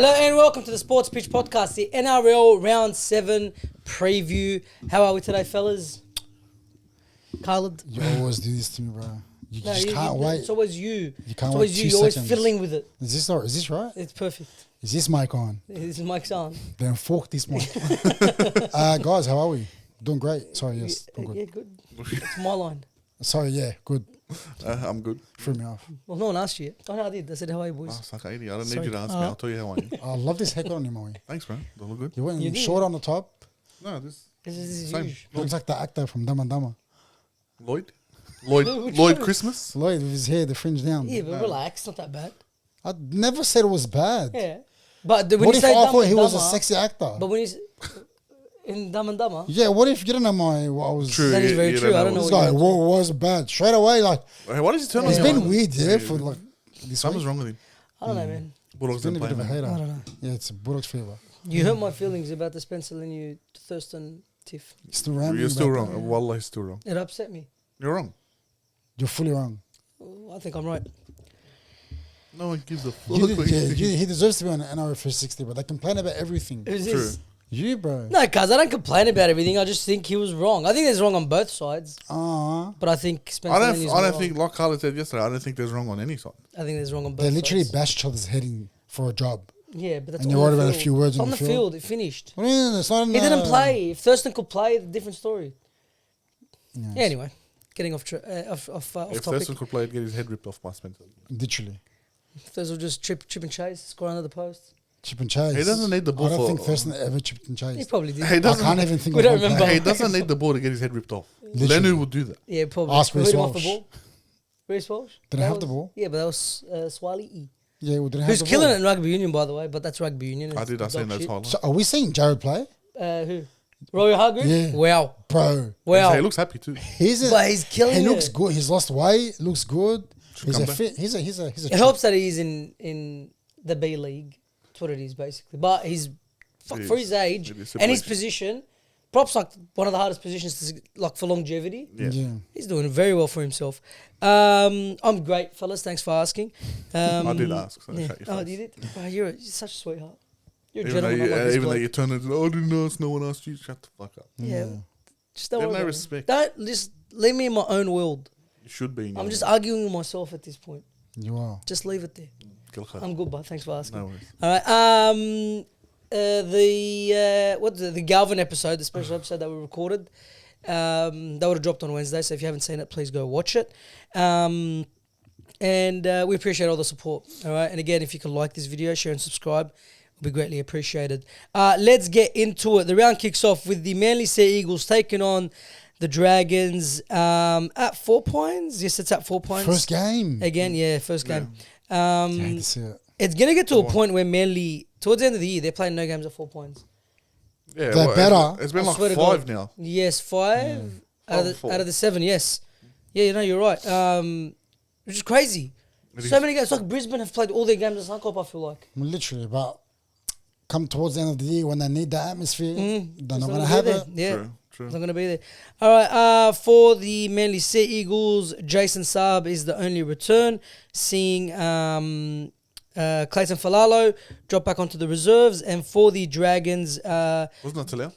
Hello and welcome to the Sports Pitch Podcast, the NRL Round 7 preview. How are we today, fellas? Khalid? You always do this to me, bro. You just can't wait. It's always you. You can't it's wait always 2 you. You're always seconds. fiddling with it. Is this right? It's perfect. Is this mic on? This is Mike's on. Then fork this mic. Guys, how are we? Doing great. Sorry, yes. Doing good. Yeah, good. It's my line. Sorry, yeah, good. I'm good. Threw me off. Well, no one asked you yet. Oh, no, I did. I said, how are you, boys? Oh, suck 80. I don't Sorry. need you to ask me. I'll tell you how I am. I love this haircut on you, Moe. Thanks, bro. Do I look good? You went You did. short on the top. No, this This is same. huge. Looks like the actor from Dumb and Dumber. Lloyd? Which Lloyd one? Christmas? Lloyd with his hair, the fringe down. Yeah, but relax. Not that bad. I never said it was bad. Yeah. But when What you if say I Dumb thought and he was a Dumber- sexy actor? But when he's in Dumb and Dumber, Yeah, what if you didn't know what I was... True. that is you- very you true. I don't know This what guy you're was bad. Straight away, like, Hey, why did you turn on it's your been mic? weird, yeah, for like this Something's week. wrong with him. I don't know, man. Bulldogs He's been a didn't bit play of a him. hater. I don't know. Yeah, it's a Bulldogs fever. You hurt my feelings about the Spencer Leniu Thurston tiff. Still rambling You're still about wrong. that. Wallah, he's still wrong. It upset me. You're wrong. You're fully wrong. Oh, I think I'm right. No one gives a fuck. You what you think. he deserves to be on NRL 360, but they complain about everything. Who's True. this? You, bro. No, cuz I don't complain about everything. I just think he was wrong. I think there's wrong on both sides, Ah, but I think Spencer I Leniu's don't wrong. think, like Carla said yesterday, I don't think there's wrong on any side. I think there's wrong on both they literally sides. bash each other's heading for a job. Yeah, but that's and on you're worried the about a field. few words It's on on the the field. field. It finished. What do you mean? It's not He didn't play. If Thurston could play, different story. Yeah, Yeah, anyway, getting off If topic. Thurston could play, he'd get his head ripped off by Spencer. literally. Thurston will just chip and chase, score under the post. Chip and chase. He doesn't need the ball I don't for- think Thurston ever chipped and He chased. probably did. He I doesn't, can't even think We of don't one remember. player. he doesn't need the ball to get his head ripped off. Literally. Lenu would do that. Yeah, probably. Ask Who Reece hit him off the Walsh. ball? Reece Walsh? Did That he have the was- ball? Yeah, but that was Swally. Yeah, well, didn't have Who's the killing ball. it in rugby union, by the way, but that's rugby union. I It's did. I seen dog those shit. highlights. So are we seeing Jared play? Who? Roy Hargreaves? Yeah. Wow. Bro, Wow. He looks happy too. But he's killing He looks it. good. He's lost weight. Looks good. He's come a back. fit. He's a It helps that he's in the B League. That's what it is, basically. But he's, It for is. his age It is and his separation. position, props like one of the hardest positions to, like for longevity. Yeah. He's doing very well for himself. I'm great, fellas. Thanks for asking. I did ask. So Yeah. shut your Oh, face. you did? Oh, you're such a sweetheart. You're a Even though, gentleman. you, I like this even though bloke. you turn into, oh, I didn't ask, no one asked you. Shut the fuck up. Yeah. Just don't They have worry no about it. respect. Don't just leave me in my own world. You should be. In I'm your just own. arguing with myself at this point. You are. Just leave it there. Kill her. I'm good, bud. Thanks for asking. No worries. All right. The Galvin episode, the special episode that we recorded, that would have dropped on Wednesday. So if you haven't seen it, please go watch it. And we appreciate all the support. All right. And again, if you can like this video, share and subscribe, will be greatly appreciated. Let's get into it. The round kicks off with the Manly Sea Eagles taking on the Dragons at 4 points. Yes, it's at 4 points. First game. Again, yeah, first game. I hate to see it. It's going to get to a point where Manly, towards the end of the year, they're playing no games at 4 points. Yeah, They're better. It's been I like swear to 5 God. now. Yes, 5 out, of the, Four. out of the 7, yes. Yeah, you know, you're right. Which is crazy. It So is. many games. Like Brisbane have played all their games at Suncorp, I feel like. Well, literally, but come towards the end of the year when they need the atmosphere, they're It's not going to gonna have be it. there. Yeah. True. True. It's not going to be there. All right, for the Manly Sea Eagles, Jason Saab is the only return, seeing Clayton Falalo drop back onto the reserves. And for the Dragons, Wasn't that Talau?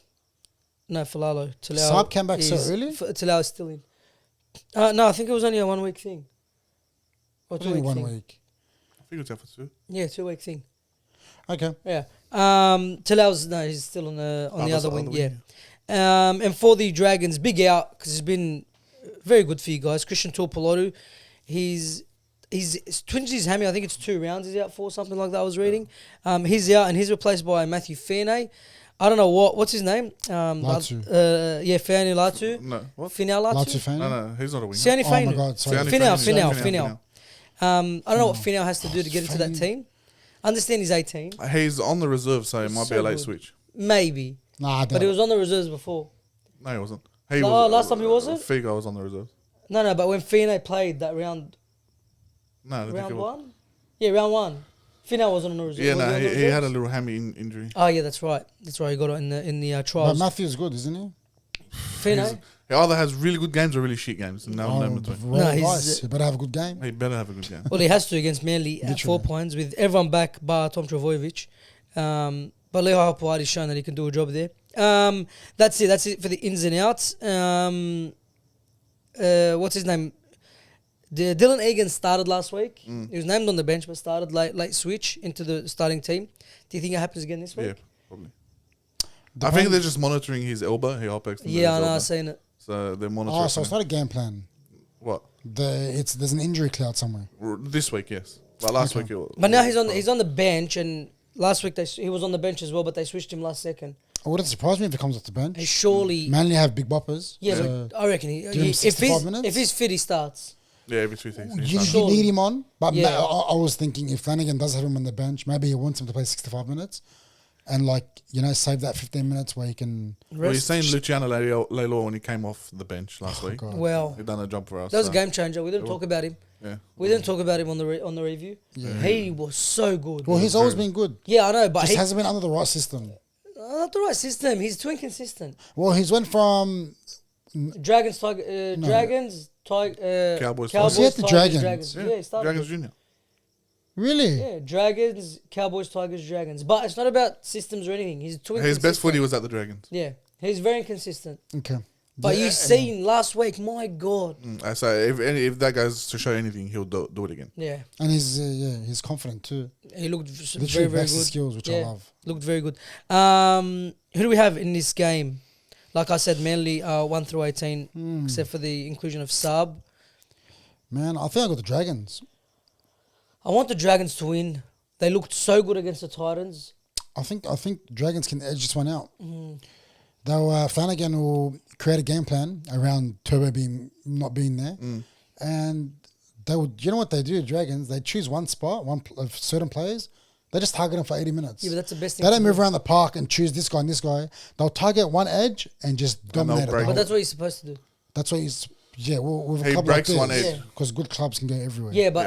no, Falalo. Saab came back so early? Talau is still in. No, I think it was only a 1 week thing. Or 2 Only week 1 thing. week. I think it's out for 2. Yeah, 2 week thing. Okay. Yeah. Talau's, no, he's still on the that's other the wing. other Yeah. wing, And for the Dragons, big out because it's been very good for you guys. Christian Tuipulotu, he's twinged his hammy. I think it's 2 rounds he's out for, something like that I was reading. He's out and he's replaced by Matthew Fairnay. I don't know what's his name. Latu. Yeah, Fairnay Latu. No, what? Finau Latu. Latu Fainu? No, he's not a winger. Sione Oh my Fainu. God, sorry. Finau. I don't know what Finau has to do to get into that Fainu. team. I understand he's 18. He's on the reserve, so it might be So a late good. switch. Maybe. Nah, I But doubt he it. was on the reserves before. No, he wasn't. He No, was, last time he wasn't? Figo was on the reserve. No, but when Finau played that round No, I don't think round it was. 1? Yeah, round 1. Finau wasn't on the reserve. Yeah, Was no, on the he had reserves? a little hammy injury. Oh, yeah, that's right. That's right. He got it in the But trials. Matthew's good, isn't he? Finau? He either has really good games or really shit games. And no, Oh, between. right No, he's- advice. He better have a good game. He better have a good game. Well, he has to against Manly at 4 Literally. points with everyone back bar Tom Travojevic. But Leo Hapawadi's shown that he can do a job there. That's it. That's it for the ins and outs. What's his name? Dylan Egan started last week. He was named on the bench, but started late switch into the starting team. Do you think it happens again this week? Yeah, probably. I think they're just monitoring his elbow. He OPEX. Yeah, I know. I've seen it. So they're monitoring. Oh, so it's not a game plan. What? There's an injury cloud somewhere. This week, yes. But last week, But now he's on the bench, and last week he was on the bench as well, but they switched him last second. It wouldn't surprise me if he comes off the bench. He surely. Manly have big boppers. Yeah, so but I reckon give him 65 minutes. if he's fit, he starts. Yeah, every 2 things. You need him on. But Yeah. I was thinking if Flanagan does have him on the bench, maybe he wants him to play 65 minutes. And save that 15 minutes where he can. Well, you're saying Luciano Leilua when he came off the bench last week. God. Well, He done a job for us. that was a game changer. We didn't talk about him. Yeah. We didn't talk about him on the review. Yeah. He was so good. Well, he's always been good. Yeah, I know, but Just he hasn't been under the right system. not the right system. He's too inconsistent. Well, he's went from. Dragons, Dragons, Cowboys, Was he at the Tigers, Dragons? Yeah, he started. Dragons Junior. Really? Yeah, Dragons, Cowboys, Tigers, Dragons. But it's not about systems or anything. He's too His inconsistent. best footy was at the Dragons. Yeah, he's very inconsistent. Okay. But Yeah, you seen last week, my God. I say if that goes to show anything, he'll do it again. Yeah, And he's confident too. he looked Literally very, very backs his good. skills, which I Yeah. love. Looked very good. Who do we have in this game? Like I said, mainly 1 through 18, except for the inclusion of Saab. Man, I think I got the Dragons. I want the Dragons to win. They looked so good against the Titans. I think Dragons can edge this one out. Though Flanagan will create a game plan around Turbo not being there, and they would. You know what they do, Dragons? They choose one spot, of certain players. They just target them for 80 minutes. Yeah, but that's the best thing. They don't to move do. around the park and choose this guy and this guy. They'll target one edge and just dominate it. break. But that's what you're supposed to do. That's what he's. Yeah, well, with a He club breaks like one this, edge. because good clubs can go everywhere. Yeah, but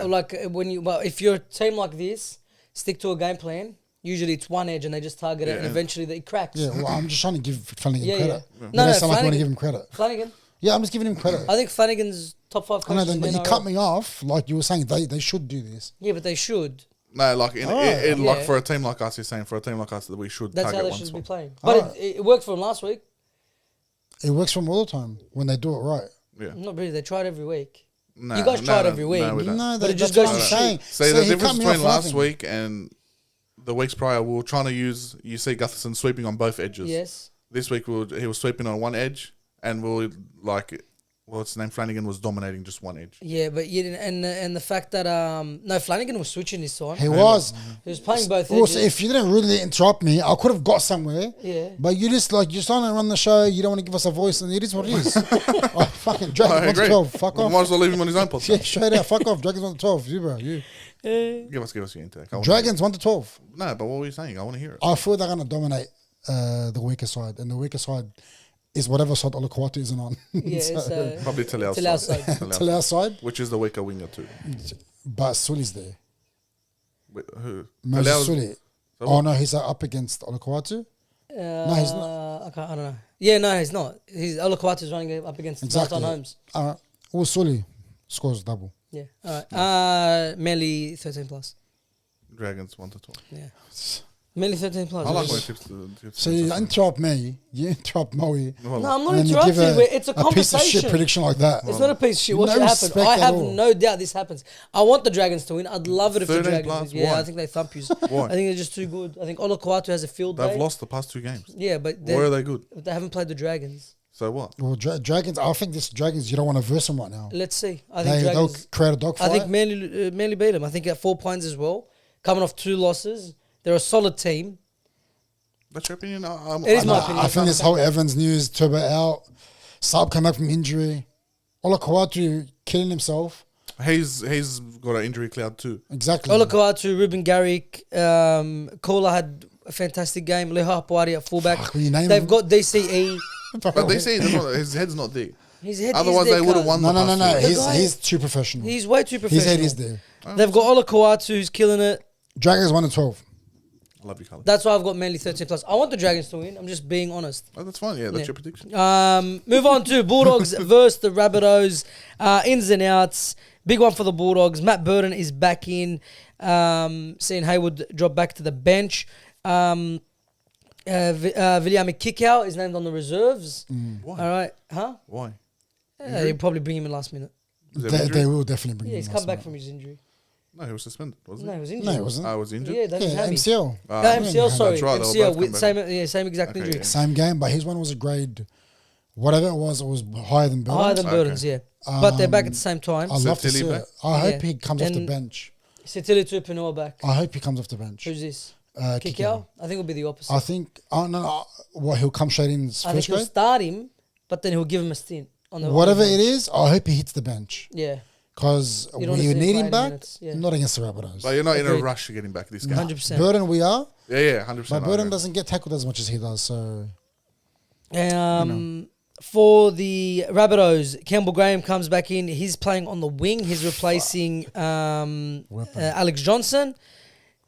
if you're a team like this, stick to a game plan. Usually it's one edge and they just target it, and Yeah. eventually it cracks. Yeah, well, I'm just trying to give Flanagan Yeah, credit. yeah. No, No, sound like you want to Flanagan- give him credit. Flanagan. Yeah, I'm just giving him credit. I think Flanagan's top 5 I know, coaches in but the you NRL. cut me off like you were saying they should do this. Yeah, but they should. No, like Yeah. like for a team like us, you're saying for a team like us that we should That's how target they one should be spot. playing. But Alright. it worked for them last week. It works for them all the time when they do it right. Yeah. Not really. They try it every week. Nah, You guys try it every week. No, we don't. No, But it just that's goes what to I'm saying. See, the he difference cut me between off last laughing. week and the weeks prior, we were trying to use. You see, Gutherson sweeping on both edges. Yes. This week, he was sweeping on one edge, and what's his name? Flanagan was dominating just one edge. Yeah, but you didn't, and the fact that no, Flanagan was switching this time. He was. He was playing both Also, edges. if you didn't really interrupt me, I could have got somewhere. Yeah. But you're trying to run the show. You don't want to give us a voice, and it is what it is. Oh, fucking I Dragons 1 to agree. 12. Fuck We off. might as well leave him on his own Yeah, podcast. straight out. Fuck off. Dragons 1 to 12. You, bro. You. Give us your intake. I wanna Dragons 1 to 12. hear it. No, but what were you saying? I want to hear it. I feel they're going to dominate the weaker side, and the weaker side is whatever side Olakwatu isn't on. Yeah, so Probably Talau Talau side. side. Till our side, Which is the weaker winger too. but Suli's there. Who? Moses Talau's- Suli. So Oh no, he's up against Olakwatu. he's not. I don't know. Yeah, no, he's not. He's Olakwatu's running up against Exactly. Martin Holmes. Well, Suli scores double. Yeah. All right. Manly 13 plus. Dragons 1 to 12. Yeah. Manly 13 plus. I like my tips. So you interrupt me, you interrupt Moe, No, I'm not and then you give interrupting. It's a a piece of shit conversation. prediction like that. It's not a piece of shit. What No should happen? respect I at have all. no doubt this happens. I want the Dragons to win. I'd love it if the 13 Dragons plus? win. Yeah, Why? I think they thump you. Why? I think they're just too good. I think Olakwatu has a field They've day. lost the past 2 games. Yeah, but Why are they good? they haven't played the Dragons. So what? Well, Dragons. I think this Dragons. You don't want to verse them right now. Let's see. I think They'll Dragons. create a dogfight. I think Manly beat them. I think at 4 points as well. Coming off 2 losses, they're a solid team. That's your opinion? It is my opinion. I think this whole Evans news, Turbo out, Saab come back from injury, Olakwatu killing himself. He's got an injury cloud too. Exactly. Olakwatu, Ruben Garrick, Kola had a fantastic game. Leha Hapawadi at fullback. Fuck, when you name They've them. got DCE. But they say his head's not there. His head Otherwise is there, they would have cuz. won No, the no, no, past no. two. The guy- He's too professional. He's way too professional. His head is there. They've got Olakwatu who's killing it. Dragons 1 to 12. I love you, Colin. That's why I've got Manly 13 plus. I want the Dragons to win. I'm just being honest. Oh, that's fine. Yeah, that's Yeah. your prediction. Move on to Bulldogs versus the Rabbitohs. Ins and outs. Big one for the Bulldogs. Matt Burton is back in. Seeing Haywood drop back to the bench. Viliame Kikau is named on the reserves. Why? All right, huh? Why? They'll probably bring him in last minute. Is there injury? They will definitely bring Yeah, him. he's last come back night. from his injury. No, he was suspended, wasn't No, he? he was injured. No, it wasn't. I was injured. Yeah, that's his Yeah, hammy. MCL. MCL, sorry. That's right, they were MCL both with come same exact Okay, injury. yeah. Same game, but his one was a grade, whatever it was higher than Burton's. Higher than Okay. Burton's, yeah. But they're back at the same time. I love to Tilly see back? it. I hope Yeah. he comes off the And- bench. Sitili Tupanua back. I hope he comes off the bench. Who's this? Kikau. Kikau? I think it'll be the opposite. I think. Oh no! What he'll come straight in I think first he'll grade. start him, but then he'll give him a stint on the Whatever on the it bench. is, I hope he hits the bench Yeah, because You we don't wanna see him need playing him back. minutes, yeah. Not against the Rabbitohs. But you're not in a Agreed. rush to get him back this game. 100%. Burton, we are, Yeah, 100%. but Burton doesn't get tackled as much as he does. So For the Rabbitohs, Campbell Graham comes back in. He's playing on the wing. He's replacing Alex Johnson.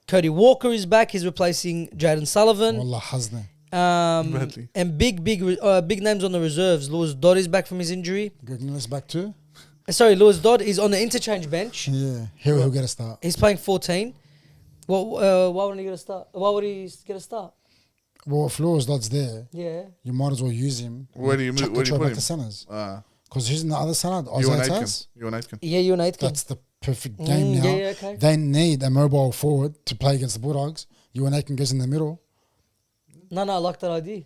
Cody Walker is back. He's replacing Jaden Sullivan. Wallah Hasna. Bradley. And big names on the reserves. Lewis Dodd is back from his injury. Greg Nicholas back too. Sorry, Lewis Dodd is on the interchange bench. Yeah, he'll get a start. He's playing 14. Well, why wouldn't he get a start? Why would he get a start? Well, if Lewis Dodd's there, Yeah. you might as well use him. Where do you Chuck move? Where do the you try put back him? to centers. Uh, Because who's in the other center? you and Isaiah Aitken. Taz? You and Aitken. Yeah, you and Aitken. That's the perfect game now. Yeah, okay. They need a mobile forward to play against the Bulldogs. You and Aitken goes in the middle. No, I like that idea.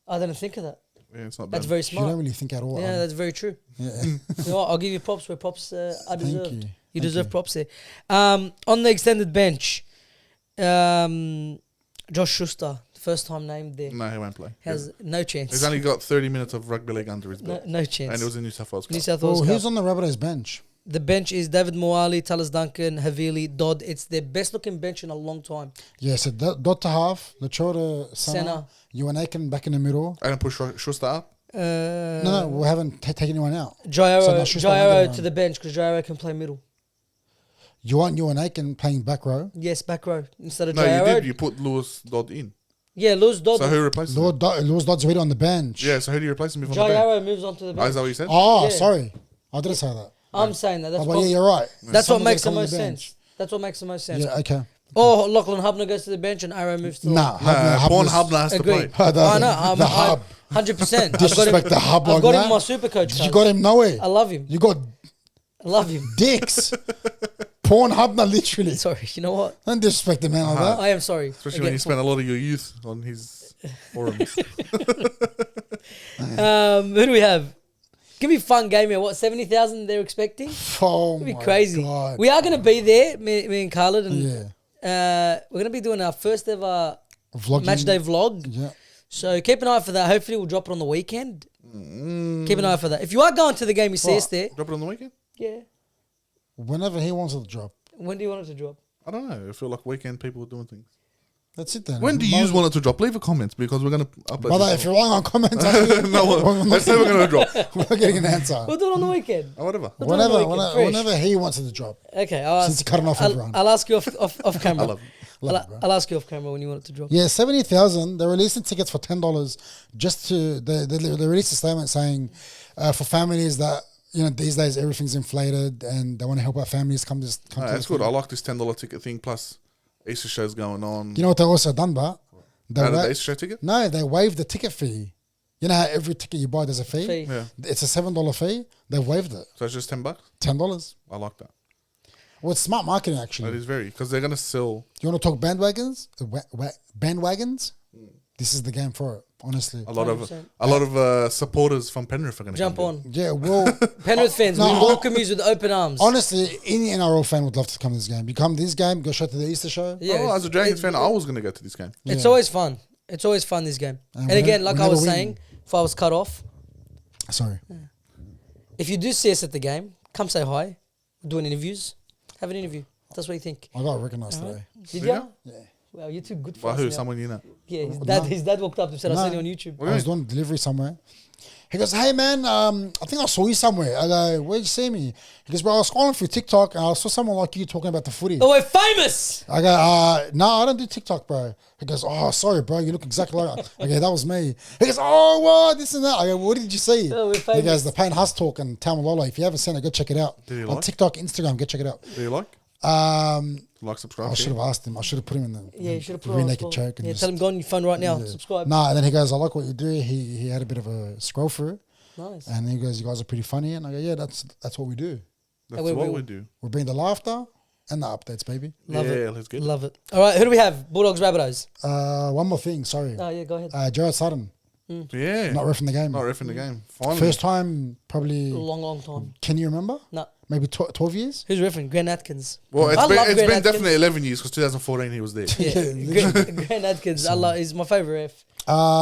I didn't think of that. Yeah, it's not bad. That's very You smart. don't really think at all. Yeah, that's very true. yeah. You know what? I'll give you props where props are deserved. you. You Thank deserve you. props there. On the extended bench, Josh Schuster, first time named there, No, he won't play. has no chance. He's only got 30 minutes of rugby league under his belt. no chance. And it was in New South Wales New Cup. South Well, Wales Cup. who's on the Rabbitohs bench? The bench is David Moali, Talis Duncan, Havili, Dodd. It's their best looking bench in a long time. Yeah, so Dot to half, Lachota center, Centre. you and Aiken back in the middle. And push Schuster up. No, we haven't taken anyone out. So Jairo, now Schuster won't get Jairo around. to the bench because Jairo can play middle. You want you and Aiken playing back row. Yes, back row instead of No, Jairo. you did. You put Lewis Dodd in. Yeah, Lewis Dodd. So who replaces him? Lewis Dodd's already on the bench. Yeah, so who do you replace him with on the bench? Jairo moves on to the Oh, bench. is that what you said? Oh, Yeah. sorry. I didn't say that. I'm saying that. That's, Oh, but prob- yeah, you're right. that's what Someone's makes the gotta come on most bench. sense. That's what makes the most sense. Yeah, okay. Or Lachlan Hubner goes to the bench and Arrow moves to the Nah, Pawn Hubner's- Hubner has to play. Agreed. The- I know. the hub. 100%. Disrespect the hub I've like got that. him in my super coach. You got him nowhere. I love him. You got I love him. dicks. Porn Hubner, literally. Sorry. You know what? Don't disrespect the man like that. I am sorry. Especially when you spend a lot of your youth on his forums. Who do we have? Give me a fun game here. What, 70,000 they're expecting? Oh It'd be my crazy. God. We are going to be there, me and Khalid. And, Yeah. we're going to be doing our first ever Vlogging. match day vlog. Yeah. So keep an eye out for that. Hopefully we'll drop it on the weekend. Keep an eye out for that. If you are going to the game, you see us there. Drop it on the weekend? Yeah. Whenever he wants it to drop. When do you want it to drop? I don't know. I feel like weekend people are doing things. That's it then. When do you want it to drop? Leave a comment because we're going to upload Brother, this if you're wrong on comments, we're let's say we're going to drop. not getting an answer. We'll do it on the weekend. Or whatever. We'll do it on the weekend, fresh. Whenever he wants it to drop. Okay. I'll Since you're cutting off everyone. I'll ask you off camera. I love it. Love it, bro. I'll ask you off camera when you want it to drop. Yeah, 70,000. They're releasing tickets for $10 just to. They released a statement saying for families that these days everything's inflated and they want to help our families come to No, this that's good. thing. I like this $10 ticket thing. Plus, Easter show's going on. You know what they also done, but Out of the Easter show ticket? no, they waived the ticket fee. You know how every ticket you buy there's a fee. Fee. Yeah. It's a $7 fee. They waived it. So it's just $10. $10. I like that. Well, it's smart marketing actually. That is very because they're going to sell You want to talk bandwagons? Bandwagons? This is the game for it. Honestly. a lot 100%. of supporters from Penrith are going to Jump on. Yeah. Well, Penrith fans, No, we welcome you with open arms. honestly, any NRL fan would love to come to this game. You come to this game, go straight to the Easter show. Yeah, Oh, as a Dragons fan, I was going to go to this game. It's Yeah. always fun. It's always fun, this game. And we again, ne- like we I was never win. saying, if I was cut off, Sorry. if you do see us at the game, come say hi. We're doing interviews. Have an interview. That's what you think. I got recognised Alright. today. Did Yeah? you? Yeah. Wow, you're too good for By us who? now. Someone you know. Yeah, No. his dad walked up and said, I No. saw you on YouTube. I was doing delivery somewhere. He goes, hey man, I think I saw you somewhere. I go, where'd you see me? He goes, bro, I was scrolling through TikTok and I saw someone like you talking about the footy. Oh, we're famous! I go, no, I don't do TikTok, bro. He goes, oh, sorry, bro, you look exactly like that. Okay, that was me. He goes, oh, what, this and that. I go, what did you see? Oh, we're He famous. goes, the Pain Hus Talk and Tamalolo. If you haven't seen it, go check it out. Did he On like? TikTok, Instagram, go check it out. Do you like? like, subscribe. I should have asked him. I should have put him in the Yeah, you should have the put it rear on naked as choke. And Yeah, just, tell him go on your phone right now. Yeah. Subscribe. Nah, and then he goes, I like what you do. He had a bit of a scroll through it. Nice. And he goes, you guys are pretty funny. And I go, yeah, that's what we do. That's we what will. we do. We bring the laughter and the updates, baby. Love it. Let's get it. Love it. All right, who do we have? Bulldogs, Rabbitohs. One more thing, sorry. Oh, yeah, go ahead. Jared Sutton, Yeah. not reffing the game. Not reffing the game. Finally. First time, probably. Long time. Can you remember? No. Maybe 12 years? Who's riffing? Grant Atkins. Well, I it's love been Grant Atkins. definitely 11 years because 2014 he was there. Yeah, Grant Atkins. He's my favourite ref.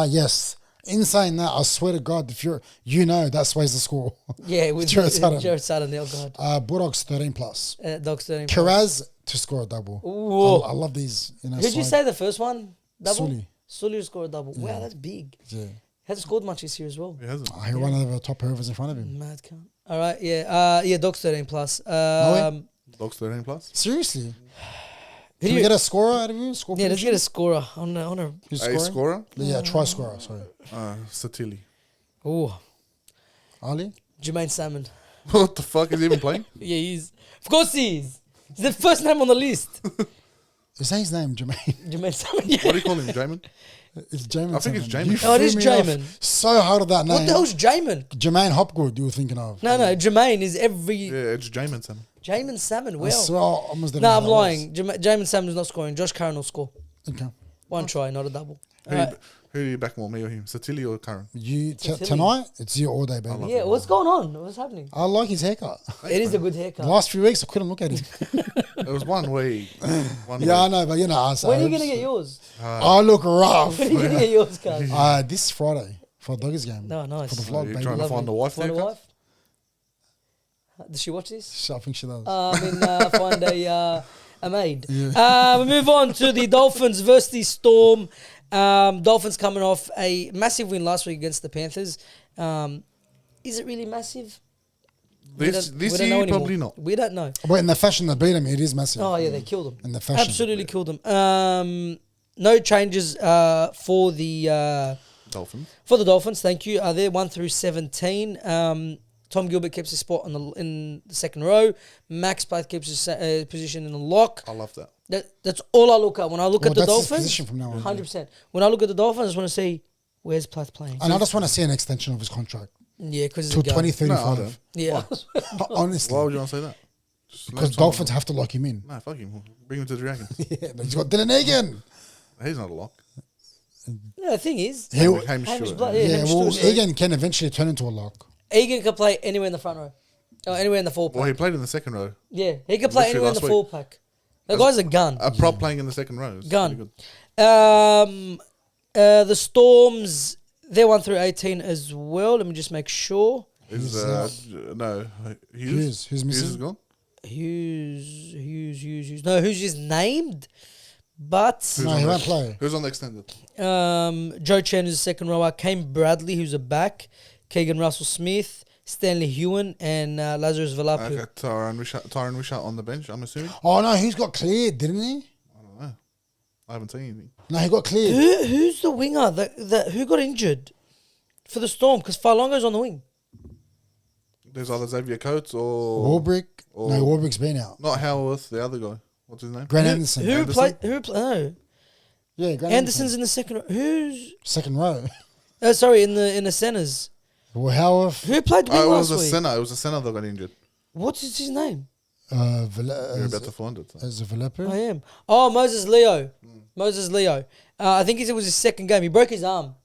Yes. In saying that, I swear to God, if that sways the score. Yeah, with Jared Sutton. Jared Sutton. Oh, God. Bulldogs 13 plus. Dogs 13. Kiraz to score a double. Ooh. I love these. Who'd you say the first one? Double? Sully. Sully to score a double. Wow, that's big. Yeah. Hasn't scored much this year as well. He hasn't. He one of the top whoever's in front of him. Mad cunt. All right, yeah. Dogs 13 plus. Dogs 13 plus. Seriously? Who Can do we you- get a scorer out of you? Score Yeah, let's prediction? get a scorer on a. Who's A scoring? scorer? Yeah, try scorer, sorry. Satili. Oh, Ali? Jermaine Salmon. What the fuck is he even playing? Yeah, of course he is. He's the first name on the list. Is that his name, Jermaine? Jermaine Salmon. Yeah. What do you call him, Jamin? It's Jamin. I think it's Salmon. Jamin. You Oh, it is threw me off Jamin. So hard of that name. What the hell's Jamin? Jermaine Hopgood you were thinking of. No, Jermaine is every Yeah, it's Jamin. Son. Jamin Salmon. I Well, swear I almost didn't no, know I'm who that lying. Jamin Salmon's not scoring. Josh Curran will score. was. Okay. One try, not a double. Who, Alright. who do you back more, me or him? Satili or Curran? Silly. Tonight, it's you all day, baby. love Yeah, what's going on? What's happening? I like his haircut. It is a good The haircut. last few weeks, I couldn't look at him. It was 1 week. Yeah, I know, but When are you gonna get yours? I look rough. When are you gonna get yours, guys? This Friday for Doggies game. No, nice. For the Are vlog, you baby. trying to find a wife Find a there? wife? Does she watch this? I think she does. Find a maid. We move on to the Dolphins versus the Storm. Dolphins coming off a massive win last week against the Panthers. Is it really massive? This We don't know year, anymore. probably not. We don't know. But in the fashion they beat him, it is massive. Oh yeah, they killed them. In the fashion. Absolutely killed them. No changes for the Dolphins. Thank you. They're 1 through 17. Tom Gilbert keeps his spot in the second row. Max Plath keeps his position in the lock. I love that. That's all I look at when I look at the that's his Dolphins. position from now on. 100%. When I look at the Dolphins, I just want to see where's Plath playing. And I just want to see an extension of his contract Yeah, because to No, I 2035. don't. Yeah. Honestly. Why would you want to say that? Just Because let someone- Dolphins have to lock him in. Nah, fuck him. Bring him to the Dragons. Yeah, but he's got Dylan Egan. He's not a lock. Yeah, the thing is, He'll, Hamish Hamish Stewart. Black- yeah. yeah, Hamish well, Stewart, sorry. Egan can eventually turn into a lock. Egan can play anywhere in the front row. Or anywhere in the full Well, pack. he played in the second row. Yeah, he can play Literally anywhere in the last full pack. The guy's a gun. A prop playing in the second row. is Gun. pretty good. The Storms, they're 1 through 18 as well. Let me just make sure. Is no Hughes Hughes missing? is gone. Hughes. No, Hughes is named, but Who's No, on he the- won't play. Who's on the extended? Joe Chen is the second rower. Kane Bradley, who's a back. Keegan Russell Smith, Stanley Hewen, and Lazarus Valapu. Okay, Tyron Wishart on the bench, I'm assuming. Oh, no, he's got cleared, didn't he? I don't know. I haven't seen anything. No, he got cleared. Who's the winger who got injured for the Storm? Because Farlongo's on the wing. There's either Xavier Coates or Warbrick. or- No, Warbrick's been out. not Howarth, the other guy. What's his name? Grant Anderson. Who Anderson? played? No, Yeah, Grant Anderson's in the second row. Who's? second row. Sorry, in the centers. Well, Howarth. Who played wing Oh, it last was a week? center. It was a center that got injured. What's his name? You're about to find it. Is it Valepa? I am. Oh, Moses Leo. Moses Leo. I think it was his second game. He broke his arm.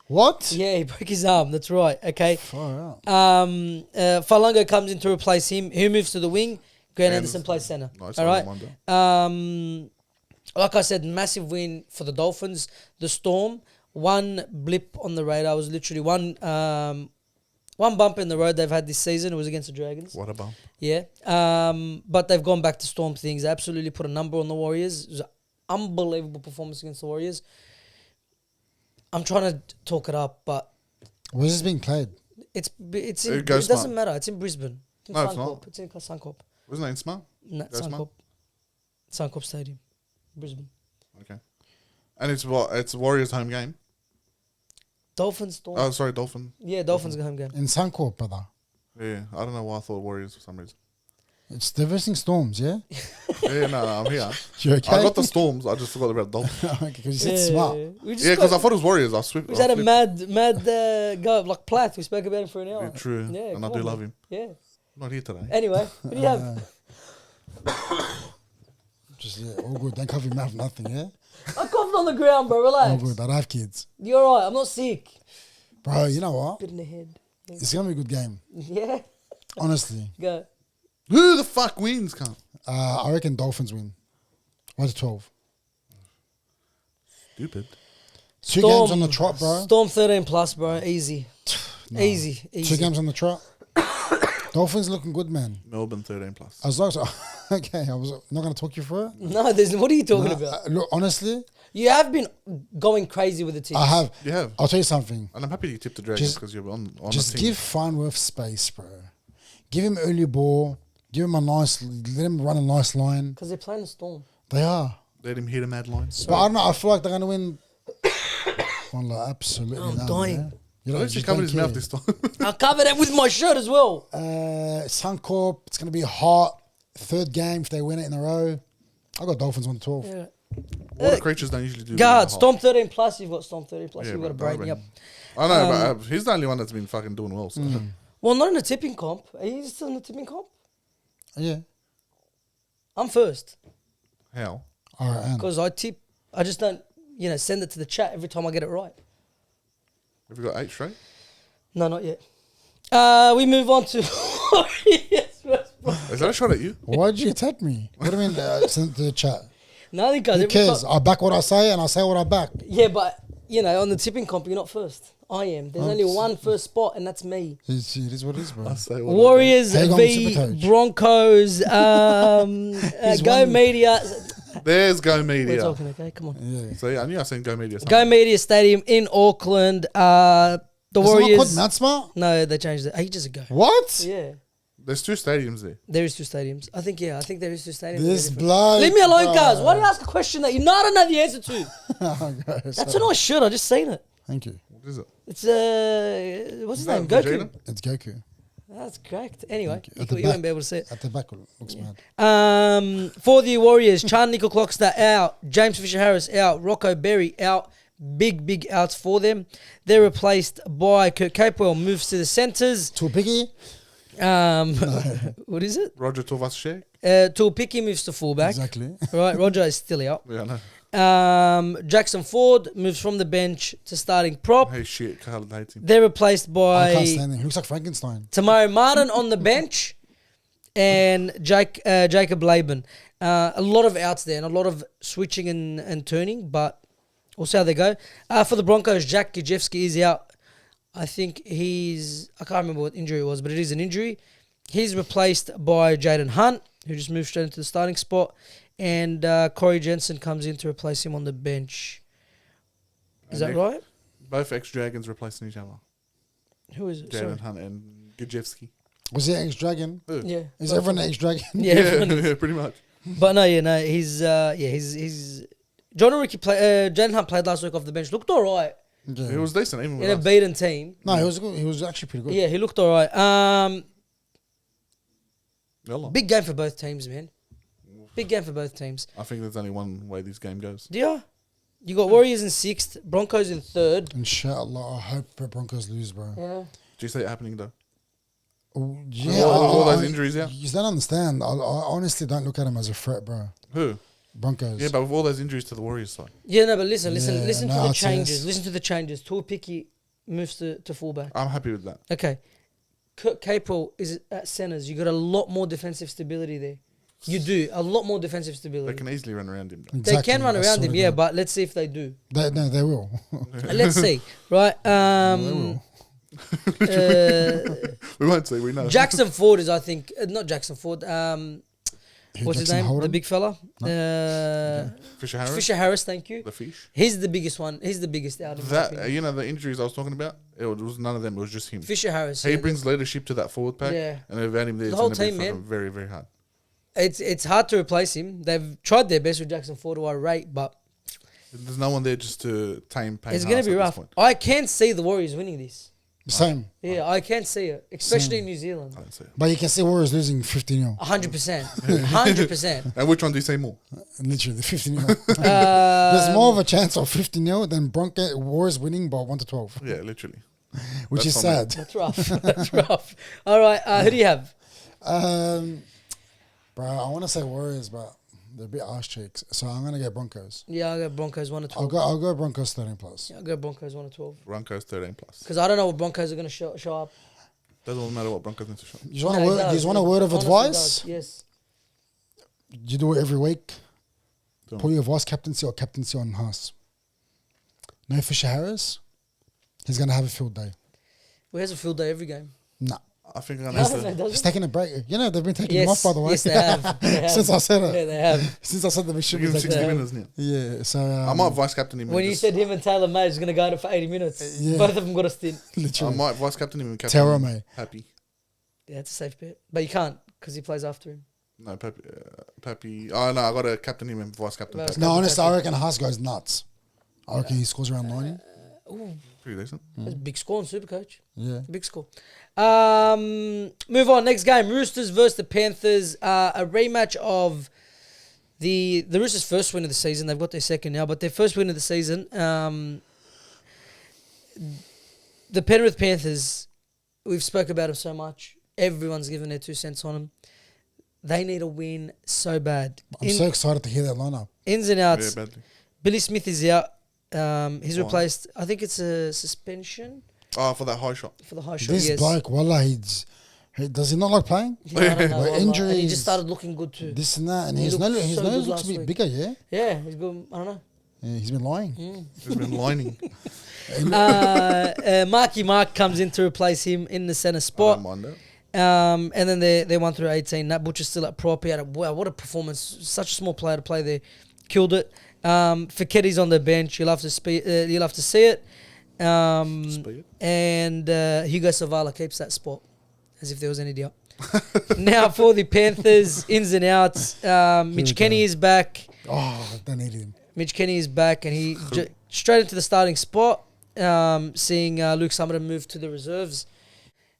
What? Yeah, he broke his arm. That's right. Okay. Far out. Farlongo comes in to replace him. Who moves to the wing? Grant Anderson Anderson. plays center. Nice, All I right. don't mind Like I said, massive win for the Dolphins. The Storm, one blip on the radar. Was literally one bump in the road they've had this season. It was against the Dragons. What a bump. Yeah. But they've gone back to Storm things. They absolutely put a number on the Warriors. It was an unbelievable performance against the Warriors. I'm trying to talk it up, but Where's this being played? it It goes doesn't smart. matter. It's in Brisbane. It's in No, it's Suncorp. not. It's in Suncorp. Wasn't that in Smart? No, Go smart. Suncorp. Suncorp Stadium, Brisbane. Okay. And it's what? It's Warriors' home game. Dolphins, Storm. Oh, sorry, Dolphin. Yeah, Dolphins go home game. In Suncorp, brother. Yeah, I don't know why I thought Warriors for some reason. It's the versing Storms, yeah? Yeah, no, I'm here. You okay? I got the Storms. I just forgot about the Dolphins. Okay, because you said smart. We just Yeah, because I spoke- thought it was Warriors. I swept. we just had a mad go like Plath. We spoke about him for an hour. True, Yeah, and I come do on, love man. him. Yeah. Not here today. Anyway, what do you have? Just, yeah, all good. Don't cover your mouth, nothing, yeah? I coughed on the ground, bro. All Relax. good. I have kids. You're alright. I'm not sick. Bro, you know what? Bit in the head. It's going to be a good game. Yeah. Honestly. Go. Who the fuck wins, cunt? I reckon Dolphins win. 1-12. Stupid. Two games on the trot, bro. Storm 13 plus, bro. Easy. No. Easy. Two games on the trot. Dolphins looking good, man. Melbourne 13 plus. As long as okay, I was not going to talk you through it. No, there's. What are you talking Nah, about? look, honestly, You have been going crazy with the team. I have. You have. I'll tell you something. And I'm happy you tipped the Dragons Just- because you're on Just the team. give Farnworth space, bro. Give him early ball. Give him a nice. Let him run a nice line. Because they're playing the Storm. They are. Let him hit a mad line. But I don't know. I feel like they're going to win. One like absolutely. I'm none, dying. yeah? You At know, least he just covered don't his mouth care. this time. I covered it with my shirt as well. Suncorp. It's going to be hot. Third game if they win it in a row. I got Dolphins 1-12. Yeah. Water creatures don't usually do God, that. Storm 13 plus. You've got Storm 13 plus. Yeah, You've got a bro, break. bro. Yep. I know, but he's the only one that's been fucking doing well. So. Well, not in the tipping comp. Are you still in the tipping comp? Yeah. I'm first How? All right. And because I tip. I just don't, send it to the chat every time I get it right. Have you got 8 straight? No, not yet. We move on to Warriors versus Broncos. Is that a shot at you? why did you attack me? What do you mean? Send it to the chat. Nothing, guys. Who Every cares? time- I back what I say and I say what I back. Yeah, but on the tipping comp, you're not first. I am. There's only one first spot, and that's me. It is what it is, bro. I say what Warriors How you going with v Supercoach? Broncos. Go won. Media. I do. There's Go We're Media. talking, okay? Come on. Yeah. So yeah, I knew I seen Go Media. Go Media Stadium in Auckland. The Is it not Warriors. called Mad Smart? No, they changed it ages ago. What? Yeah, There's 2 stadiums there. there is 2 stadiums. I think there is 2 stadiums. This They're different. bloke. Leave me alone, bro. guys. Why do you ask a question that you don't know the answer to? Oh, God, That's sorry. a nice shirt. I just seen it. Thank you. What is it? It's what's his Is name? that Goku. Vegeta? It's Goku. That's correct. Anyway, At the you back. won't be able to see it. At the back, it looks mad. For the Warriors, Chan Nickel Clockster out, James Fisher-Harris out, Rocco Berry out. Big outs for them. They're replaced by Kurt Capewell, moves to the centres. Too picky? What is it? Roger Tovas-Shek? Tulpiki moves to fullback. Exactly. Right, Roger is still out. Yeah, I know. Jackson Ford moves from the bench to starting prop. Hey, shit. Carl hates him. They're replaced I by can't stand him. He looks like Frankenstein. Tamari Martin on the bench and Jacob Laban. A lot of outs there and a lot of switching and turning, but we'll see how they go. For the Broncos, Jack Gajewski is out. I think I can't remember what injury it was, but it is an injury. He's replaced by Jaden Hunt, who just moved straight into the starting spot, and Corey Jensen comes in to replace him on the bench. Is that And right? Both ex-Dragons replacing each other. Who is it? Sorry. Jalen Hunt and Gajewski. Was he ex-Dragon? Yeah. Is everyone an ex-Dragon? Yeah, everyone is. yeah, pretty much. But he's John Ricky Jalen Hunt played last week off the bench. Looked all right Yeah. It was decent, even with in a us. beaten team. No, he was good. He was actually pretty good. Yeah, he looked all right. Yalla. Big game for both teams, man. Big game for both teams. I think there's only one way this game goes. Yeah, you got Warriors in 6th, Broncos in 3rd. Inshallah, I hope the Broncos lose, bro. Yeah. Do you see it happening though? Oh, With all those injuries out? You don't understand. I honestly don't look at him as a threat, bro. Who? Broncos. Yeah, but with all those injuries to the Warriors side. Yeah, no, but listen Yeah, to no, the I'll say changes. this. Listen to the changes. Tuapiki moves to fullback. I'm happy with that. Okay. Kurt Capewell is at centres. You got a lot more defensive stability there. You do. A lot more defensive They stability. can easily run around him though. They can run I around swear him, to yeah, God. but let's see if they do. They will. Let's see, right? They will. We won't see, we know. Jackson Ford is, I think, not Jackson Ford. Who, What's his Jackson name? Holden? The big fella. Fisher Harris? Fisher Harris. Thank you. The fish. He's the biggest one. He's the biggest out of my That opinion. you know the injuries I was talking about. It was none of them. It was just him. Fisher Harris. He yeah, brings leadership to that forward pack. Yeah. And without him there, The it's whole going to be team, fucking man. very, very hard. It's hard to replace him. They've tried their best with Jackson Ford, who I rate, but There's no one there just to tame pain. it's going to be rough. I can see the Warriors winning this. Same. Yeah, I can see it, especially in New Zealand. I don't see it. But you can see Warriors losing 50-0. 100%. 100%. And which one do you say more? Literally, 50-0. There's more of a chance of 50-0 than Warriors winning by 1-12, Yeah, literally. which That's is on me. sad. That's rough. That's rough. All right, who do you have? Bro, I want to say Warriors, but they're a bit arse cheeks. So I'm going to get Broncos. Yeah, I'll go Broncos 1 to 12. I'll go Broncos 13 plus. Yeah, I'll go Broncos 1 to 12. Broncos 13 plus. Because I don't know what Broncos are going to show up. Doesn't matter what Broncos need to show. You want, No, it does. you want a word of Honestly advice? does, yes. You do it every week. Don't. Put your vice captaincy or captaincy on Haas. No Fisher Harris. He's going to have a field day. Well, he has a field day every game. Nah. I think I'm No, going to no, have to. doesn't He's he? taking a break. You know, they've been taking him off, Yes, by the way. yes, they have. They have. Since I said it. Yeah, they have. Since I said that we should Give be him taking 60 that. minutes now. Yeah, so... I might vice captain him. When you said him and Taylor May is going to go at it for 80 minutes, Yeah. both of them got a stint. I Literally. might vice captain him and captain Terra him. May. Happy. Yeah, it's a safe bet. But you can't because he plays after him. No, Pappy. Oh, no, I got to captain him and vice captain. Vice Pappy. No, honestly, I reckon Haas goes nuts. I reckon he scores around 90. Ooh, Pretty decent. that's a big score on Supercoach. Yeah. Big score. Move on. Next game. Roosters versus the Panthers. A rematch of the Roosters' first win of the season. They've got their second now, but their first win of the season. The Penrith Panthers, we've spoke about them so much. Everyone's given their 2 cents on them. They need a win so bad. I'm so excited to hear that lineup. Ins and Yeah, outs. badly. Billy Smith is out. He's Why? replaced. I think it's a suspension Oh, for that high shot. for the high shot. This yes. bloke, wallah, does he not like playing? Yeah, I don't know, But wallah. And he injuries- just started looking good too. This and that. And He his looked nose, his so nose good looks a last bit week. bigger, yeah? Yeah, he's good. I don't know. Yeah, he's been lying. He's been lining. Marky Mark comes in to replace him in the centre I spot. don't mind that. And then they won through 18. Nat Butcher's still at prop. He had wow, what a performance. Such a small player to play there. Killed it. Ficketti's on the bench. You'll have to see it. Speed. And Hugo Savala keeps that spot as if there was any doubt. Now for the Panthers, ins and outs. Mitch we Kenny go. is back. Oh, they need him. Mitch Kenny is back, and he straight into the starting spot. Seeing Luke Summerton move to the reserves.